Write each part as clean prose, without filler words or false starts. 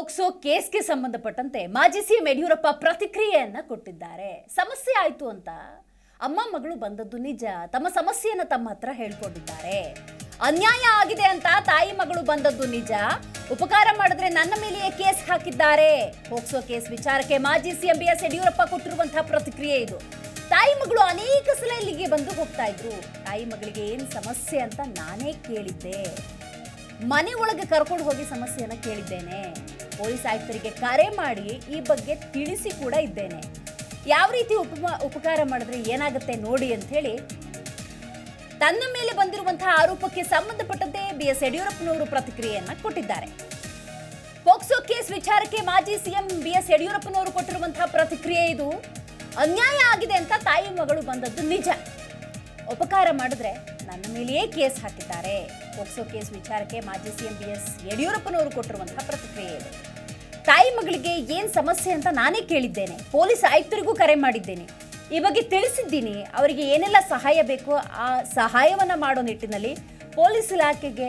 POCSO ಕೇಸ್ಗೆ ಸಂಬಂಧಪಟ್ಟಂತೆ ಮಾಜಿ CM Yediyurappa ಪ್ರತಿಕ್ರಿಯೆಯನ್ನ ಕೊಟ್ಟಿದ್ದಾರೆ. ಸಮಸ್ಯೆ ಆಯ್ತು ಅಂತ ಅಮ್ಮ ಮಗಳು ಬಂದದ್ದು ನಿಜ. ತಮ್ಮ ಸಮಸ್ಯೆಯನ್ನ ತಮ್ಮ ಹತ್ರ ಹೇಳ್ಕೊಂಡಿದ್ದಾರೆ. ಅನ್ಯಾಯ ಆಗಿದೆ ಅಂತ ತಾಯಿ ಮಗಳು ಬಂದದ್ದು ನಿಜ. ಉಪಕಾರ ಮಾಡಿದ್ರೆ ನನ್ನ ಮೇಲೆಯೇ ಕೇಸ್ ಹಾಕಿದ್ದಾರೆ. ಪೋಕ್ಸೋ ಕೇಸ್ ವಿಚಾರಕ್ಕೆ ಮಾಜಿ ಸಿಎಂ ಬಿಎಸ್ ಯಡಿಯೂರಪ್ಪ ಕೊಟ್ಟಿರುವಂತಹ ಪ್ರತಿಕ್ರಿಯೆ ಇದು. ತಾಯಿ ಮಗಳು ಅನೇಕ ಸಲ ಇಲ್ಲಿಗೆ ಬಂದು ಹೋಗ್ತಾ ಇದ್ರು. ತಾಯಿ ಮಗಳಿಗೆ ಏನ್ ಸಮಸ್ಯೆ ಅಂತ ನಾನೇ ಕೇಳಿದ್ದೆ. ಮನೆ ಒಳಗೆ ಕರ್ಕೊಂಡು ಹೋಗಿ ಸಮಸ್ಯೆಯನ್ನ ಕೇಳಿದ್ದೇನೆ. ಪೊಲೀಸ್ ಆಯುಕ್ತರಿಗೆ ಕರೆ ಮಾಡಿ ಈ ಬಗ್ಗೆ ತಿಳಿಸಿ ಕೂಡ ಇದ್ದೇನೆ. ಯಾವ ರೀತಿ ಉಪಕಾರ ಮಾಡಿದ್ರೆ ಏನಾಗುತ್ತೆ ನೋಡಿ ಅಂತ ಹೇಳಿ ತನ್ನ ಮೇಲೆ ಬಂದಿರುವಂತಹ ಆರೋಪಕ್ಕೆ ಸಂಬಂಧಪಟ್ಟಂತೆ ಬಿಎಸ್ ಯಡಿಯೂರಪ್ಪನವರು ಪ್ರತಿಕ್ರಿಯೆಯನ್ನ ಕೊಟ್ಟಿದ್ದಾರೆ. ಪೋಕ್ಸೋ ಕೇಸ್ ವಿಚಾರಕ್ಕೆ ಮಾಜಿ ಸಿಎಂ ಬಿಎಸ್ ಯಡಿಯೂರಪ್ಪನವರು ಕೊಟ್ಟಿರುವಂತಹ ಪ್ರತಿಕ್ರಿಯೆ ಇದು. ಅನ್ಯಾಯ ಆಗಿದೆ ಅಂತ ತಾಯಿ ಮಗಳು ಬಂದದ್ದು ನಿಜ. ಉಪಕಾರ ಮಾಡಿದ್ರೆ ನನ್ನ ಮೇಲೆಯೇ ಕೇಸ್ ಹಾಕಿದ್ದಾರೆ. ಪೋಕ್ಸೋ ಕೇಸ್ ವಿಚಾರಕ್ಕೆ ಮಾಜಿ ಸಿಎಂ ಬಿಎಸ್ ಯಡಿಯೂರಪ್ಪನವರು ಕೊಟ್ಟಿರುವಂತಹ ಪ್ರತಿಕ್ರಿಯೆ ಇದೆ. ತಾಯಿ ಮಗಳಿಗೆ ಏನ್ ಸಮಸ್ಯೆ ಅಂತ ನಾನೇ ಕೇಳಿದ್ದೇನೆ. ಪೊಲೀಸ್ ಆಯುಕ್ತರಿಗೂ ಕರೆ ಮಾಡಿದ್ದೇನೆ. ಈ ಬಗ್ಗೆ ತಿಳಿಸಿದ್ದೀನಿ. ಅವರಿಗೆ ಏನೆಲ್ಲ ಸಹಾಯ ಬೇಕೋ ಆ ಸಹಾಯವನ್ನ ಮಾಡೋ ನಿಟ್ಟಿನಲ್ಲಿ ಪೊಲೀಸ್ ಇಲಾಖೆಗೆ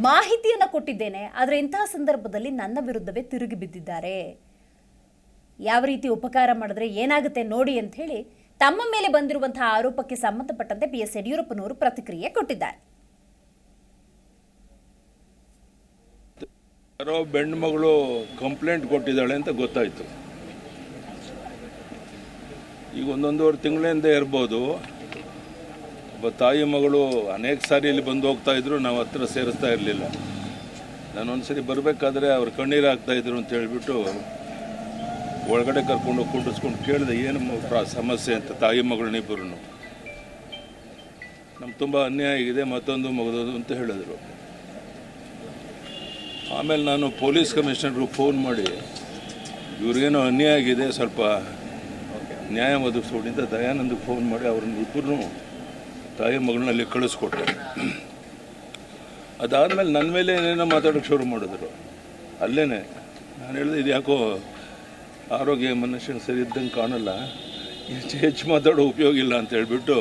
ಮಾಹಿತಿಯನ್ನ ಕೊಟ್ಟಿದ್ದೇನೆ. ಆದರೆ ಇಂತಹ ಸಂದರ್ಭದಲ್ಲಿ ನನ್ನ ವಿರುದ್ಧವೇ ತಿರುಗಿ ಬಿದ್ದಿದ್ದಾರೆ. ಯಾವ ರೀತಿ ಉಪಕಾರ ಮಾಡಿದ್ರೆ ಏನಾಗುತ್ತೆ ನೋಡಿ ಅಂತ ಹೇಳಿ ತಮ್ಮ ಮೇಲೆ ಬಂದಿರುವಂತಹ ಆರೋಪಕ್ಕೆ ಸಂಬಂಧಪಟ್ಟಂತೆ ಬಿಎಸ್ ಯಡಿಯೂರಪ್ಪನವರು ಪ್ರತಿಕ್ರಿಯೆ ಕೊಟ್ಟಿದ್ದಾರೆ. ಯಾರೋ ಬೆಣ್ಣು ಮಗಳು ಕಂಪ್ಲೇಂಟ್ ಕೊಟ್ಟಿದ್ದಾಳೆ ಅಂತ ಗೊತ್ತಾಯ್ತು. ಈಗ ಒಂದೊಂದೂವರೆ ತಿಂಗಳಿಂದ ಇರ್ಬೋದು. ಒಬ್ಬ ತಾಯಿ ಮಗಳು ಅನೇಕ ಸಾರಿ ಇಲ್ಲಿ ಬಂದು ಹೋಗ್ತಾ ಇದ್ರು. ನಾವು ಹತ್ರ ಸೇರಿಸ್ತಾ ಇರಲಿಲ್ಲ. ನಾನು ಒಂದ್ಸರಿ ಬರಬೇಕಾದ್ರೆ ಅವ್ರು ಕಣ್ಣೀರು ಹಾಕ್ತಾ ಇದ್ರು ಅಂತ ಹೇಳಿಬಿಟ್ಟು ಒಳಗಡೆ ಕರ್ಕೊಂಡು ಕುಂಡಿಸ್ಕೊಂಡು ಕೇಳಿದೆ ಏನು ಸಮಸ್ಯೆ ಅಂತ. ತಾಯಿ ಮಗಳನ್ನಿಬ್ಬರು ನಮ್ಗೆ ತುಂಬ ಅನ್ಯಾಯ ಆಗಿದೆ, ಮತ್ತೊಂದು ಮಗದೋದು ಅಂತ ಹೇಳಿದ್ರು. ಆಮೇಲೆ ನಾನು ಪೊಲೀಸ್ ಕಮಿಷನರ್ಗೆ ಫೋನ್ ಮಾಡಿ ಇವ್ರಿಗೇನೋ ಅನ್ಯಾಯ ಆಗಿದೆ, ಸ್ವಲ್ಪ ನ್ಯಾಯ ಒದಗಿಸ್ಕೊಡಿ ಅಂತ ದಯಾನಂದಕ್ಕೆ ಫೋನ್ ಮಾಡಿ ಅವ್ರನ್ನ ಇಬ್ಬರು ತಾಯಿ ಮಗಳನ್ನಲ್ಲಿ ಕಳಿಸ್ಕೊಟ್ಟೆ. ಅದಾದಮೇಲೆ ನನ್ನ ಮೇಲೆ ಏನೇನೋ ಮಾತಾಡೋಕ್ಕೆ ಶುರು ಮಾಡಿದ್ರು. ಅಲ್ಲೇ ನಾನು ಹೇಳಿದೆ, ಇದು ಯಾಕೋ ಆರೋಗ್ಯ ಮನುಷ್ಯನ ಸರಿ ಇದ್ದಂಗೆ ಕಾಣಲ್ಲ, ಹೆಚ್ಚು ಮಾತಾಡೋ ಉಪಯೋಗ ಇಲ್ಲ ಅಂತ ಹೇಳಿಬಿಟ್ಟು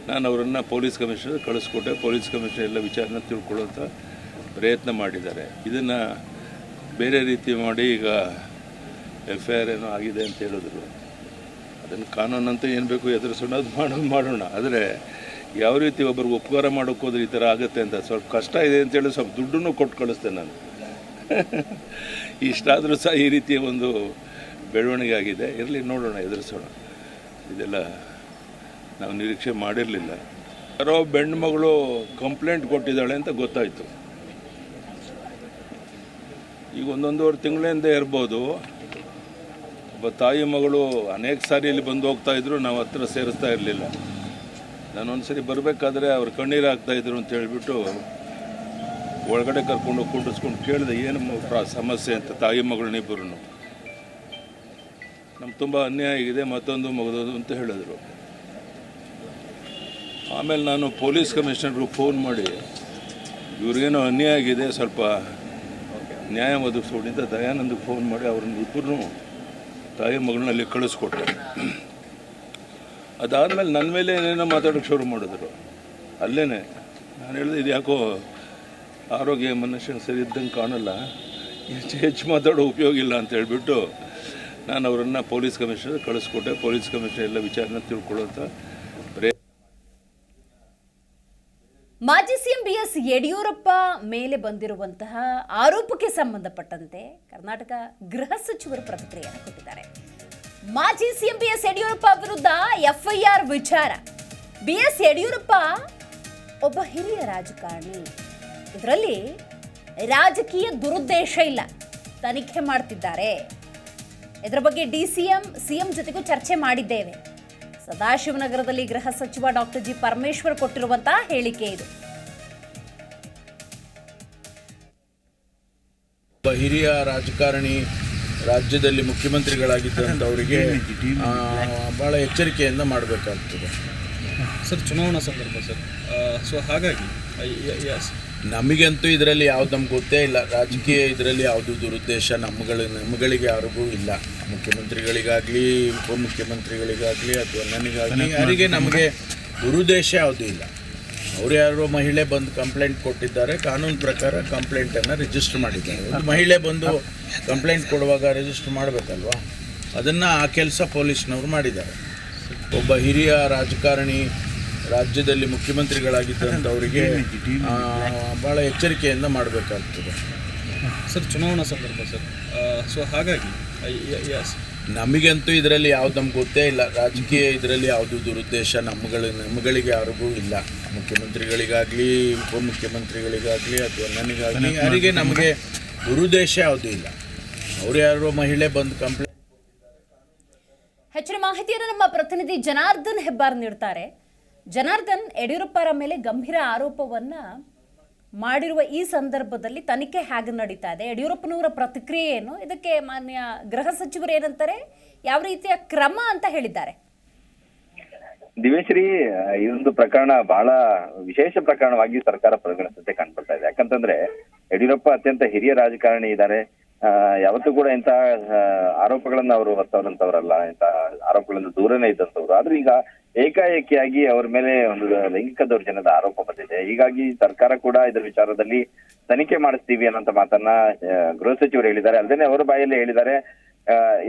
ನಾನು ಅವರನ್ನು ಪೊಲೀಸ್ ಕಮಿಷನರ್ ಕಳಿಸ್ಕೊಟ್ಟೆ. ಪೊಲೀಸ್ ಕಮಿಷನರ್ ಎಲ್ಲ ವಿಚಾರನ ತಿಳ್ಕೊಳ್ಳೋಂಥ ಪ್ರಯತ್ನ ಮಾಡಿದ್ದಾರೆ. ಇದನ್ನು ಬೇರೆ ರೀತಿ ಮಾಡಿ ಈಗ FIR ಏನೋ ಆಗಿದೆ ಅಂತ ಹೇಳಿದ್ರು. ಅದನ್ನು ಕಾನೂನಂತ ಏನು ಬೇಕು ಎದುರಿಸೋಣ, ಅದು ಮಾಡೋಣ. ಆದರೆ ಯಾವ ರೀತಿ ಒಬ್ಬರಿಗೆ ಉಪಕಾರ ಮಾಡೋಕ್ಕೆ ಹೋದ್ರೆ ಈ ಥರ ಆಗುತ್ತೆ ಅಂತ ಸ್ವಲ್ಪ ಕಷ್ಟ ಇದೆ ಅಂತೇಳಿ ಸ್ವಲ್ಪ ದುಡ್ಡನ್ನು ಕೊಟ್ಟು ಕಳಿಸ್ತೇನೆ ನಾನು. ಇಷ್ಟಾದರೂ ಸಹ ಈ ರೀತಿಯ ಒಂದು ಬೆಳವಣಿಗೆ ಆಗಿದೆ. ಇರಲಿ, ನೋಡೋಣ, ಎದುರಿಸೋಣ. ಇದೆಲ್ಲ ನಾವು ನಿರೀಕ್ಷೆ ಮಾಡಿರಲಿಲ್ಲ. ಯಾರೋ ಬೆಣ್ಣು ಮಗಳು ಕಂಪ್ಲೇಂಟ್ ಕೊಟ್ಟಿದ್ದಾಳೆ ಅಂತ ಗೊತ್ತಾಯಿತು. ಈಗ ಒಂದೊಂದೂವರೆ ತಿಂಗಳಿಂದ ಇರ್ಬೋದು. ಒಬ್ಬ ತಾಯಿ ಮಗಳು ಅನೇಕ ಸಾರಿ ಇಲ್ಲಿ ಬಂದು ಹೋಗ್ತಾ ಇದ್ರು. ನಾವು ಹತ್ರ ಸೇರಿಸ್ತಾ ಇರಲಿಲ್ಲ. ನಾನು ಒಂದ್ಸರಿ ಬರಬೇಕಾದ್ರೆ ಅವ್ರು ಕಣ್ಣೀರು ಹಾಕ್ತಾ ಇದ್ರು ಅಂತ ಹೇಳಿಬಿಟ್ಟು ಒಳಗಡೆ ಕರ್ಕೊಂಡು ಕುಂಡಿಸ್ಕೊಂಡು ಕೇಳಿದೆ ಏನು ಸಮಸ್ಯೆ ಅಂತ. ತಾಯಿ ಮಗಳನ್ನಿಬ್ಬರು ನಮ್ಗೆ ತುಂಬ ಅನ್ಯಾಯ ಆಗಿದೆ, ಮತ್ತೊಂದು ಮಗದೋದು ಅಂತ ಹೇಳಿದ್ರು. ಆಮೇಲೆ ನಾನು ಪೊಲೀಸ್ ಕಮಿಷನರ್ಗೆ ಫೋನ್ ಮಾಡಿ ಇವ್ರಿಗೇನೋ ಅನ್ಯಾಯ ಆಗಿದೆ, ಸ್ವಲ್ಪ ನ್ಯಾಯ ಒದಗಿಸ್ಕೊಡಿ ಅಂತ ದಯಾನಂದಕ್ಕೆ ಫೋನ್ ಮಾಡಿ ಅವ್ರನ್ನ ಇಬ್ಬರು ತಾಯಿ ಮಗಳನ್ನಲ್ಲಿ ಕಳಿಸ್ಕೊಟ್ಟೆ. ಅದಾದಮೇಲೆ ನನ್ನ ಮೇಲೆ ಏನೇನೋ ಮಾತಾಡೋಕ್ಕೆ ಶುರು ಮಾಡಿದ್ರು. ಅಲ್ಲೇ ನಾನು ಹೇಳಿದೆ, ಇದು ಯಾಕೋ ಆರೋಗ್ಯ ಮನುಷ್ಯನ ಸರಿ ಇದ್ದಂಗೆ ಕಾಣಲ್ಲ, ಹೆಚ್ಚು ಮಾತಾಡೋ ಉಪಯೋಗ ಇಲ್ಲ ಅಂತ ಹೇಳಿಬಿಟ್ಟು ನಾನು ಅವರನ್ನು ಪೊಲೀಸ್ ಕಮಿಷನರ್ ಕಳಿಸ್ಕೊಟ್ಟೆ. ಪೊಲೀಸ್ ಕಮಿಷನರ್ ಎಲ್ಲ ವಿಚಾರನ ತಿಳ್ಕೊಳ್ಳೋಂಥ ಮಾಜಿ ಸಿಎಂ ಬಿಎಸ್ ಯಡಿಯೂರಪ್ಪ ಮೇಲೆ ಬಂದಿರುವಂತಹ ಆರೋಪಕ್ಕೆ ಸಂಬಂಧಪಟ್ಟಂತೆ ಕರ್ನಾಟಕ ಗೃಹ ಸಚಿವರು ಪ್ರತಿಕ್ರಿಯೆಯನ್ನು ಕೊಟ್ಟಿದ್ದಾರೆ. ಮಾಜಿ ಸಿಎಂ ಬಿಎಸ್ ಯಡಿಯೂರಪ್ಪ ವಿರುದ್ಧ FIR ವಿಚಾರ. ಬಿಎಸ್ ಯಡಿಯೂರಪ್ಪ ಒಬ್ಬ ಹಿರಿಯ ರಾಜಕಾರಣಿ. ಇದರಲ್ಲಿ ರಾಜಕೀಯ ದುರುದ್ದೇಶ ಇಲ್ಲ, ತನಿಖೆ ಮಾಡ್ತಿದ್ದಾರೆ. ಇದರ ಬಗ್ಗೆ ಸಿಎಂ ಜೊತೆಗೂ ಚರ್ಚೆ ಮಾಡಿದ್ದೇವೆ. ಸದಾಶಿವನಗರದಲ್ಲಿ ಗೃಹ ಸಚಿವ ಡಾಕ್ಟರ್ ಜಿ ಪರಮೇಶ್ವರ್ ಕೊಟ್ಟಿರುವಂತಹ ಹೇಳಿಕೆ ಇದು. ಹಿರಿಯ ರಾಜಕಾರಣಿ, ರಾಜ್ಯದಲ್ಲಿ ಮುಖ್ಯಮಂತ್ರಿಗಳಾಗಿದ್ದಂಥವರಿಗೆ ಭಾಳ ಎಚ್ಚರಿಕೆಯಿಂದ ಮಾಡಬೇಕಾಗ್ತದೆ ಸರ್. ಚುನಾವಣಾ ಸಂದರ್ಭ ಸರ್. ಸೊ ಹಾಗಾಗಿ ನಮಗಂತೂ ಇದರಲ್ಲಿ ಯಾವ್ದು ನಮ್ಗೆ ಗೊತ್ತೇ ಇಲ್ಲ. ರಾಜಕೀಯ ಇದರಲ್ಲಿ ಯಾವುದು ದುರುದ್ದೇಶ ನಮ್ಮಗಳಿಗೆ ಯಾರಿಗೂ ಇಲ್ಲ. ಮುಖ್ಯಮಂತ್ರಿಗಳಿಗಾಗಲಿ ಉಪಮುಖ್ಯಮಂತ್ರಿಗಳಿಗಾಗಲಿ ಅಥವಾ ನನಗಾಗಲಿ ಯಾರಿಗೆ ನಮಗೆ ದುರುದ್ದೇಶ ಯಾವುದೂ ಇಲ್ಲ. ಅವ್ರು ಯಾರೋ ಮಹಿಳೆ ಬಂದು ಕಂಪ್ಲೇಂಟ್ ಕೊಟ್ಟಿದ್ದಾರೆ, ಕಾನೂನು ಪ್ರಕಾರ ಕಂಪ್ಲೇಂಟನ್ನು ರಿಜಿಸ್ಟರ್ ಮಾಡಿದ್ದಾರೆ. ಒಂದು ಮಹಿಳೆ ಬಂದು ಕಂಪ್ಲೇಂಟ್ ಕೊಡುವಾಗ ರಿಜಿಸ್ಟರ್ ಮಾಡಬೇಕಲ್ವಾ, ಅದನ್ನು ಆ ಕೆಲಸ ಪೊಲೀಸ್ನವರು ಮಾಡಿದ್ದಾರೆ. ಒಬ್ಬ ಹಿರಿಯ ರಾಜಕಾರಣಿ ರಾಜ್ಯದಲ್ಲಿ ಮುಖ್ಯಮಂತ್ರಿಗಳಾಗಿದ್ದಂಥವರಿಗೆ ಭಾಳ ಎಚ್ಚರಿಕೆಯಿಂದ ಮಾಡಬೇಕಾಗ್ತದೆ. ಸರ್ ಚುನಾವಣಾ ಸಂದರ್ಭ ಸರ್, ಸೊ ಹಾಗಾಗಿ ನಮಗಂತೂ ಇದರಲ್ಲಿ ಯಾವ್ದು ನಮ್ಗೆ ಗೊತ್ತೇ ಇಲ್ಲ. ರಾಜಕೀಯ ಇದರಲ್ಲಿ ಯಾವುದು ದುರುದ್ದೇಶ ನಮ್ಮಗಳಿಗೆ ಯಾರಿಗೂ ಇಲ್ಲ. ಮುಖ್ಯಮಂತ್ರಿಗಳಿಗಾಗಲಿ ಉಪಮುಖ್ಯಮಂತ್ರಿಗಳಿಗಾಗಲಿ ಅಥವಾ ನನಗಾಗಲಿ ಯಾರಿಗೆ ನಮಗೆ ದುರುದ್ದೇಶ ಯಾವುದೂ ಇಲ್ಲ. ಅವ್ರು ಯಾರೋ ಮಹಿಳೆ ಬಂದು ಕಂಪ್ಲೇಂಟ್. ಹೆಚ್ಚಿನ ಮಾಹಿತಿಯನ್ನು ನಮ್ಮ ಪ್ರತಿನಿಧಿ ಜನಾರ್ದನ್ ಹೆಬ್ಬಾರ್ ನೀಡ್ತಾರೆ. ಜನಾರ್ದನ್, ಯಡಿಯೂರಪ್ಪರ ಮೇಲೆ ಗಂಭೀರ ಆರೋಪವನ್ನ ಮಾಡಿರುವ ಈ ಸಂದರ್ಭದಲ್ಲಿ ತನಿಖೆ ಹೇಗೆ ನಡೀತಾ ಇದೆ, ಯಡಿಯೂರಪ್ಪನವರ ಪ್ರತಿಕ್ರಿಯೆ ಏನು, ಇದಕ್ಕೆ ಮಾನ್ಯ ಗೃಹ ಸಚಿವರು ಏನಂತಾರೆ, ಯಾವ ರೀತಿಯ ಕ್ರಮ ಅಂತ ಹೇಳಿದ್ದಾರೆ? ದಿವೇಶ್ರೀ, ಇದೊಂದು ಪ್ರಕರಣ ಬಹಳ ವಿಶೇಷ ಪ್ರಕರಣವಾಗಿ ಸರ್ಕಾರ ಪರಿಗಣಿಸಂತೆ ಕಂಡುಬರ್ತಾ ಇದೆ. ಯಾಕಂತಂದ್ರೆ ಯಡಿಯೂರಪ್ಪ ಅತ್ಯಂತ ಹಿರಿಯ ರಾಜಕಾರಣಿ ಇದ್ದಾರೆ. ಯಾವತ್ತೂ ಕೂಡ ಇಂಥ ಆರೋಪಗಳನ್ನ ಅವರು ಹೊತ್ತವರಂತವ್ರಲ್ಲ, ಇಂಥ ಆರೋಪಗಳಿಂದ ದೂರನೇ ಇದ್ದಂಥವ್ರು. ಆದ್ರೆ ಈಗ ಏಕಾಏಕಿಯಾಗಿ ಅವ್ರ ಮೇಲೆ ಒಂದು ಲೈಂಗಿಕ ದೌರ್ಜನ್ಯದ ಆರೋಪ ಬಂದಿದೆ. ಹೀಗಾಗಿ ಸರ್ಕಾರ ಕೂಡ ಇದರ ವಿಚಾರದಲ್ಲಿ ತನಿಖೆ ಮಾಡಿಸ್ತೀವಿ ಅನ್ನೋಂಥ ಮಾತನ್ನ ಗೃಹ ಸಚಿವರು ಹೇಳಿದ್ದಾರೆ. ಅಲ್ಲದೆ ಅವರ ಬಾಯಲ್ಲಿ ಹೇಳಿದ್ದಾರೆ,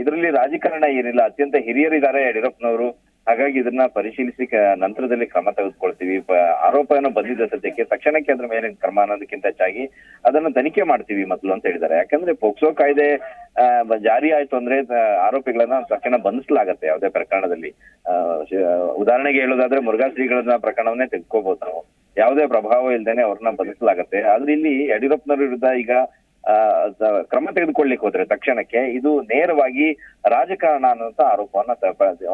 ಇದರಲ್ಲಿ ರಾಜಕಾರಣ ಏನಿಲ್ಲ, ಅತ್ಯಂತ ಹಿರಿಯರಿದ್ದಾರೆ ಯಡಿಯೂರಪ್ಪನವರು, ಹಾಗಾಗಿ ಇದನ್ನ ಪರಿಶೀಲಿಸಿ ನಂತರದಲ್ಲಿ ಕ್ರಮ ತೆಗೆದುಕೊಳ್ತೀವಿ. ಆರೋಪ ಏನೋ ಬಂದಿದ್ದ ಸದ್ಯಕ್ಕೆ ತಕ್ಷಣಕ್ಕೆ ಅದ್ರ ಮೇಲೆ ಕ್ರಮ ಅನ್ನೋದಕ್ಕಿಂತ ಹೆಚ್ಚಾಗಿ ಅದನ್ನ ತನಿಖೆ ಮಾಡ್ತೀವಿ ಮೊದಲು ಅಂತ ಹೇಳಿದ್ದಾರೆ. ಯಾಕಂದ್ರೆ ಪೋಕ್ಸೋ ಕಾಯ್ದೆ ಜಾರಿ ಆಯ್ತು ಅಂದ್ರೆ ಆರೋಪಿಗಳನ್ನ ತಕ್ಷಣ ಬಂಧಿಸಲಾಗತ್ತೆ ಯಾವುದೇ ಪ್ರಕರಣದಲ್ಲಿ. ಉದಾಹರಣೆಗೆ ಹೇಳೋದಾದ್ರೆ ಮುರುಘಾ ಶ್ರೀಗಳನ್ನ ಪ್ರಕರಣವನ್ನೇ ತೆಗೆದುಕೋಬಹುದು ನಾವು, ಯಾವುದೇ ಪ್ರಭಾವ ಇಲ್ದೇನೆ ಅವ್ರನ್ನ ಬಂಧಿಸಲಾಗತ್ತೆ. ಆದ್ರೆ ಇಲ್ಲಿ ಯಡಿಯೂರಪ್ಪನವರ ವಿರುದ್ಧ ಈಗ ಕ್ರಮ ತೆಗೆದುಕೊಳ್ಳಿಕ್ಕೆ ಹೋದ್ರೆ ತಕ್ಷಣಕ್ಕೆ ಇದು ನೇರವಾಗಿ ರಾಜಕಾರಣ ಅನ್ನುವಂತ ಆರೋಪವನ್ನ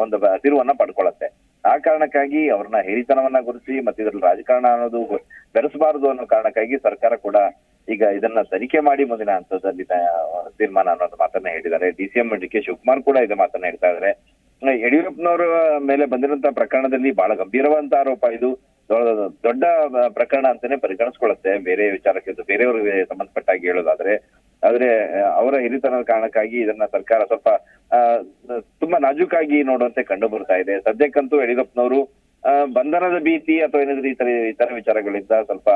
ಒಂದು ತಿರುವನ್ನ ಪಡ್ಕೊಳ್ಳುತ್ತೆ. ಆ ಕಾರಣಕ್ಕಾಗಿ ಅವ್ರನ್ನ ಹಿರಿತನವನ್ನ ಗುರುತಿಸಿ ಮತ್ತೆ ಇದ್ರಲ್ಲಿ ರಾಜಕಾರಣ ಅನ್ನೋದು ಬೆರೆಸಬಾರದು ಅನ್ನೋ ಕಾರಣಕ್ಕಾಗಿ ಸರ್ಕಾರ ಕೂಡ ಈಗ ಇದನ್ನ ತನಿಖೆ ಮಾಡಿ ಮುಂದಿನ ಹಂತದಲ್ಲಿ ತೀರ್ಮಾನ ಅನ್ನೋದು ಮಾತನ್ನ ಹೇಳಿದ್ದಾರೆ. DCM DK ಶಿವಕುಮಾರ್ ಕೂಡ ಇದೇ ಮಾತನ್ನ ಹೇಳ್ತಾ ಇದ್ದಾರೆ. ಯಡಿಯೂರಪ್ಪನವರ ಮೇಲೆ ಬಂದಿರುವಂತಹ ಪ್ರಕರಣದಲ್ಲಿ ಬಹಳ ಗಂಭೀರವಾದಂತ ಆರೋಪ ಇದು, ದೊಡ್ಡ ಪ್ರಕರಣ ಅಂತಾನೆ ಪರಿಗಣಿಸ್ಕೊಳ್ಳುತ್ತೆ ಬೇರೆ ವಿಚಾರಕ್ಕೆ, ಬೇರೆಯವ್ರಿಗೆ ಸಂಬಂಧಪಟ್ಟಾಗಿ ಹೇಳೋದಾದ್ರೆ. ಆದ್ರೆ ಅವರ ಹಿರಿತನದ ಕಾರಣಕ್ಕಾಗಿ ಇದನ್ನ ಸರ್ಕಾರ ಸ್ವಲ್ಪ ತುಂಬಾ ನಾಜೂಕಾಗಿ ನೋಡುವಂತೆ ಕಂಡು ಬರ್ತಾ ಇದೆ. ಸದ್ಯಕ್ಕಂತೂ ಯಡಿಯೂರಪ್ಪನವರು ಬಂಧನದ ಭೀತಿ ಅಥವಾ ಏನಾದ್ರೂ ಇತರ ವಿಚಾರಗಳಿಂದ ಸ್ವಲ್ಪ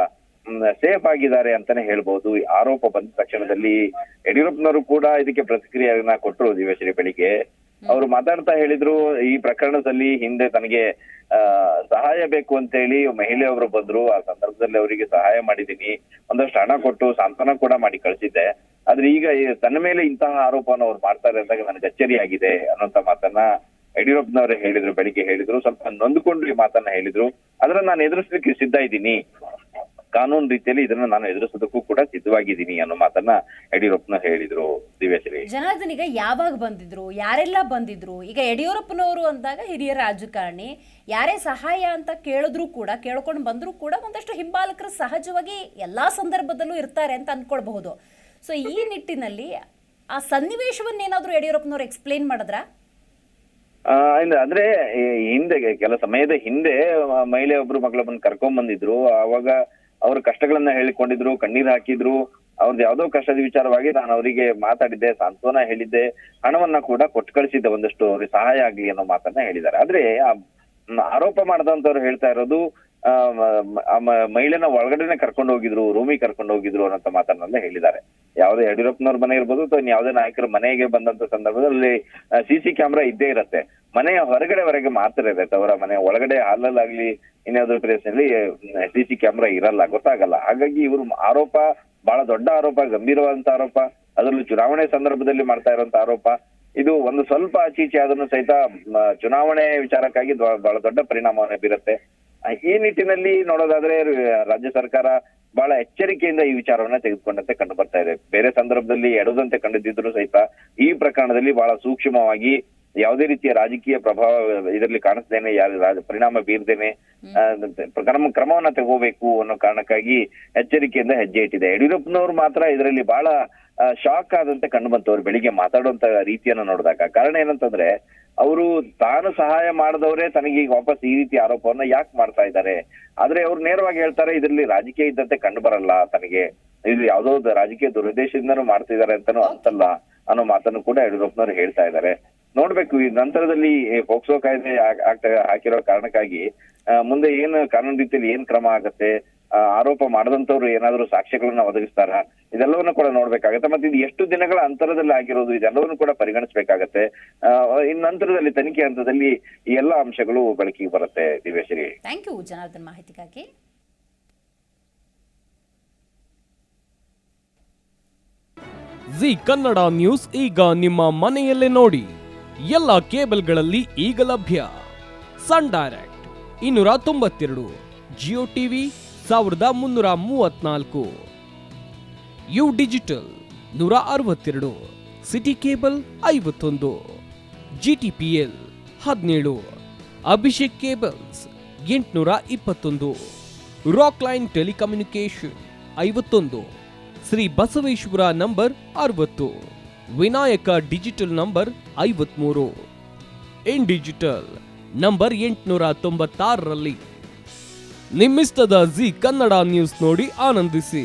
ಸೇಫ್ ಆಗಿದ್ದಾರೆ ಅಂತಾನೆ ಹೇಳ್ಬಹುದು. ಆರೋಪ ಬಂದ ತಕ್ಷಣದಲ್ಲಿ ಯಡಿಯೂರಪ್ಪನವರು ಕೂಡ ಇದಕ್ಕೆ ಪ್ರತಿಕ್ರಿಯೆಯನ್ನ ಕೊಟ್ಟರು. ದಿವೇಶ್ರೀ ಬೆಳಿಗ್ಗೆ ಅವರು ಮಾತಾಡ್ತಾ ಹೇಳಿದ್ರು, ಈ ಪ್ರಕರಣದಲ್ಲಿ ಹಿಂದೆ ತನಗೆ ಸಹಾಯ ಬೇಕು ಅಂತ ಹೇಳಿ ಮಹಿಳೆಯವರು ಬಂದ್ರು, ಆ ಸಂದರ್ಭದಲ್ಲಿ ಅವರಿಗೆ ಸಹಾಯ ಮಾಡಿದೀನಿ, ಒಂದಷ್ಟು ಹಣ ಕೊಟ್ಟು ಸಾಂತ್ವನ ಕೂಡ ಮಾಡಿ ಕಳಿಸಿದ್ದೆ. ಆದ್ರೆ ಈಗ ತನ್ನ ಮೇಲೆ ಇಂತಹ ಆರೋಪವನ್ನು ಅವ್ರು ಮಾಡ್ತಾರೆ ಅಂದಾಗ ನನಗೆ ಅಚ್ಚರಿಯಾಗಿದೆ ಅನ್ನೋಂತ ಮಾತನ್ನ ಯಡಿಯೂರಪ್ಪನವರೇ ಹೇಳಿದ್ರು, ಬೆಳಿಗ್ಗೆ ಹೇಳಿದ್ರು. ಸ್ವಲ್ಪ ನೊಂದುಕೊಂಡು ಈ ಮಾತನ್ನ ಹೇಳಿದ್ರು. ಆದ್ರೆ ನಾನು ಎದುರಿಸಲಿಕ್ಕೆ ಸಿದ್ಧ ಇದ್ದೀನಿ, ಕಾನೂನು ರೀತಿಯಲ್ಲಿ ಇದನ್ನ ನಾನು ಎದುರಿಸೋದಕ್ಕೂ ಕೂಡ ಸಿದ್ಧವಾಗಿದ್ದೀನಿ ಅನ್ನೋ ಮಾತನ್ನ ಯಡಿಯೂರಪ್ಪನ ಹೇಳಿದ್ರು. ದಿವೇಶ್ರೀ, ಜನಾರ್ದನ್, ಈಗ ಯಾವಾಗ ಬಂದಿದ್ರು, ಯಾರೆಲ್ಲ ಬಂದಿದ್ರು? ಈಗ ಯಡಿಯೂರಪ್ಪನವರು ಅಂದಾಗ ಹಿರಿಯ ರಾಜಕಾರಣಿ, ಯಾರೇ ಸಹಾಯ ಅಂತ ಕೇಳಿದ್ರು ಕೂಡ, ಕೇಳ್ಕೊಂಡು ಬಂದ್ರು ಕೂಡ ಒಂದಷ್ಟು ಹಿಂಬಾಲಕರು ಸಹಜವಾಗಿ ಎಲ್ಲಾ ಸಂದರ್ಭದಲ್ಲೂ ಇರ್ತಾರೆ ಅಂತ ಅನ್ಕೊಳ್ಬಹುದು. ಸೊ ಈ ನಿಟ್ಟಿನಲ್ಲಿ ಆ ಸನ್ನಿವೇಶವನ್ನೇನಾದ್ರೂ ಯಡಿಯೂರಪ್ಪನವ್ರು ಎಕ್ಸ್ಪ್ಲೇನ್ ಮಾಡಿದ್ರ? ಅಂದ್ರೆ ಹಿಂದೆ ಕೆಲ ಸಮಯದ ಹಿಂದೆ ಮಹಿಳೆ ಒಬ್ರು ಮಗಳೊಬ್ಬನ ಕರ್ಕೊಂಡ್ ಬಂದಿದ್ರು. ಆವಾಗ ಅವ್ರ ಕಷ್ಟಗಳನ್ನ ಹೇಳಿಕೊಂಡಿದ್ರು, ಕಣ್ಣೀರ್ ಹಾಕಿದ್ರು. ಅವ್ರದ್ದು ಯಾವ್ದೋ ಕಷ್ಟದ ವಿಚಾರವಾಗಿ ನಾನು ಅವರಿಗೆ ಮಾತಾಡಿದ್ದೆ, ಸಾಂತ್ವನ ಹೇಳಿದ್ದೆ, ಹಣವನ್ನ ಕೂಡ ಕೊಟ್ಟು ಕಳಿಸಿದ್ದೆ, ಒಂದಷ್ಟು ಅವ್ರಿಗೆ ಸಹಾಯ ಆಗ್ಲಿ ಅನ್ನೋ ಮಾತನ್ನ ಹೇಳಿದ್ದಾರೆ. ಆದ್ರೆ ಆರೋಪ ಮಾಡಿದಂತವ್ರು ಹೇಳ್ತಾ ಇರೋದು ಮಹಿಳೆನ ಒಳಗಡೆನೆ ಕರ್ಕೊಂಡು ಹೋಗಿದ್ರು, ರೂಮಿಗೆ ಕರ್ಕೊಂಡು ಹೋಗಿದ್ರು ಅನ್ನೋ ಮಾತನ್ನೆಲ್ಲ ಹೇಳಿದ್ದಾರೆ. ಯಾವುದೇ ಯಡಿಯೂರಪ್ಪನವ್ರ ಮನೆ ಇರ್ಬೋದು ಅಥವಾ ಯಾವುದೇ ನಾಯಕರ ಮನೆಗೆ ಬಂದಂತ ಸಂದರ್ಭದಲ್ಲಿ CC ಕ್ಯಾಮ್ರಾ ಇದ್ದೇ ಇರತ್ತೆ. ಮನೆಯ ಹೊರಗಡೆವರೆಗೆ ಮಾತ್ರ ಇರತ್ತೆ, ಅವರ ಮನೆ ಒಳಗಡೆ ಹಾಲಲ್ಲಾಗ್ಲಿ ಇನ್ಯಾವುದೋ ಪ್ಲೇಸ್ನಲ್ಲಿ CC ಕ್ಯಾಮ್ರಾ ಇರಲ್ಲ, ಗೊತ್ತಾಗಲ್ಲ. ಹಾಗಾಗಿ ಇವರು ಆರೋಪ ಬಹಳ ದೊಡ್ಡ ಆರೋಪ, ಗಂಭೀರವಾದಂತ ಆರೋಪ, ಅದರಲ್ಲೂ ಚುನಾವಣೆ ಸಂದರ್ಭದಲ್ಲಿ ಮಾಡ್ತಾ ಇರುವಂತ ಆರೋಪ. ಇದು ಒಂದು ಸ್ವಲ್ಪ ಆಚೀಚೆ ಆದ್ರೂ ಸಹಿತ ಚುನಾವಣೆ ವಿಚಾರಕ್ಕಾಗಿ ಬಹಳ ದೊಡ್ಡ ಪರಿಣಾಮವನ್ನು ಬೀರುತ್ತೆ. ಈ ನಿಟ್ಟಿನಲ್ಲಿ ನೋಡೋದಾದ್ರೆ ರಾಜ್ಯ ಸರ್ಕಾರ ಬಹಳ ಎಚ್ಚರಿಕೆಯಿಂದ ಈ ವಿಚಾರವನ್ನ ತೆಗೆದುಕೊಂಡಂತೆ ಕಂಡು ಬರ್ತಾ ಇದೆ. ಬೇರೆ ಸಂದರ್ಭದಲ್ಲಿ ಎಡದಂತೆ ಕಂಡಿದ್ದರೂ ಸಹಿತ ಈ ಪ್ರಕರಣದಲ್ಲಿ ಬಹಳ ಸೂಕ್ಷ್ಮವಾಗಿ ಯಾವುದೇ ರೀತಿಯ ರಾಜಕೀಯ ಪ್ರಭಾವ ಇದರಲ್ಲಿ ಕಾಣಿಸ್ದೇನೆ, ಪರಿಣಾಮ ಬೀರ್ದೇನೆ ಕ್ರಮವನ್ನ ತಗೋಬೇಕು ಅನ್ನೋ ಕಾರಣಕ್ಕಾಗಿ ಎಚ್ಚರಿಕೆಯಿಂದ ಹೆಜ್ಜೆ ಇಟ್ಟಿದೆ. ಯಡಿಯೂರಪ್ಪನವ್ರು ಮಾತ್ರ ಇದರಲ್ಲಿ ಬಹಳ ಶಾಕ್ ಆದಂತೆ ಕಂಡು ಬಂತು ಅವ್ರು ಬೆಳಿಗ್ಗೆ ಮಾತಾಡುವಂತ ರೀತಿಯನ್ನ ನೋಡಿದಾಗ. ಕಾರಣ ಏನಂತಂದ್ರೆ, ಅವರು ತಾನು ಸಹಾಯ ಮಾಡಿದವರೇ ತನಗೆ ಈಗ ವಾಪಸ್ ಈ ರೀತಿ ಆರೋಪವನ್ನ ಯಾಕೆ ಮಾಡ್ತಾ ಇದ್ದಾರೆ. ಆದ್ರೆ ಅವ್ರು ನೇರವಾಗಿ ಹೇಳ್ತಾರೆ, ಇದರಲ್ಲಿ ರಾಜಕೀಯ ಇದ್ದಂತೆ ಕಂಡು ಬರಲ್ಲ ತನಗೆ, ಇದು ಯಾವ್ದೋ ರಾಜಕೀಯ ದುರುದ್ದೇಶದಿಂದನೂ ಮಾಡ್ತಿದ್ದಾರೆ ಅಂತಾನು ಅಂತಲ್ಲ ಅನ್ನೋ ಮಾತನ್ನು ಕೂಡ ಯಡಿಯೂರಪ್ಪನವ್ರು ಹೇಳ್ತಾ ಇದ್ದಾರೆ. ನೋಡ್ಬೇಕು ಈ ನಂತರದಲ್ಲಿ ಪೋಕ್ಸೋ ಕಾಯ್ದೆ ಹಾಕಿರೋ ಕಾರಣಕ್ಕಾಗಿ ಮುಂದೆ ಏನು ಕಾನೂನು ರೀತಿಯಲ್ಲಿ ಏನ್ ಕ್ರಮ ಆಗತ್ತೆ, ಆರೋಪ ಮಾಡದಂತವ್ರು ಏನಾದ್ರು ಸಾಕ್ಷ್ಯಗಳನ್ನ ಒದಗಿಸ್ತಾರ, ಇದೆಲ್ಲವನ್ನೂ ಕೂಡ ನೋಡ್ಬೇಕಾಗತ್ತೆ. ಮತ್ತೆ ಇದು ಎಷ್ಟು ದಿನಗಳ ಅಂತರದಲ್ಲಿ ಆಗಿರೋದು, ಇದೆಲ್ಲವನ್ನು ಕೂಡ ಪರಿಗಣಿಸಬೇಕಾಗತ್ತೆ. ಇನ್ ನಂತರದಲ್ಲಿ ತನಿಖೆ ಹಂತದಲ್ಲಿ ಈ ಎಲ್ಲ ಅಂಶಗಳು ಬೆಳಕಿಗೆ ಬರುತ್ತೆ. ದಿವ್ಯಶ್ರೀ, ಥ್ಯಾಂಕ್ ಯು ಜನಾರ್ದನ್ ಮಾಹಿತಿಗಾಗಿ. ಜಿ ಕನ್ನಡ ನ್ಯೂಸ್ ಈಗ ನಿಮ್ಮ ಮನೆಯಲ್ಲೇ ನೋಡಿ. ಎಲ್ಲ ಕೇಬಲ್ಗಳಲ್ಲಿ ಈಗ ಲಭ್ಯ. Sun Direct 292, Jio TV 1334, YOU Digital 162, Siti Cable 51, GTPL 17, Abhishek Cables 821, Rockline Telecommunication 51, Shri Basaveshwara number 60, Vinayaka Digital number 53, In Digital number 896ರಲ್ಲಿ. ನಿಮ್ಮಿಸ್ತದ ಜಿ ಕನ್ನಡ ನ್ಯೂಸ್ ನೋಡಿ ಆನಂದಿಸಿ.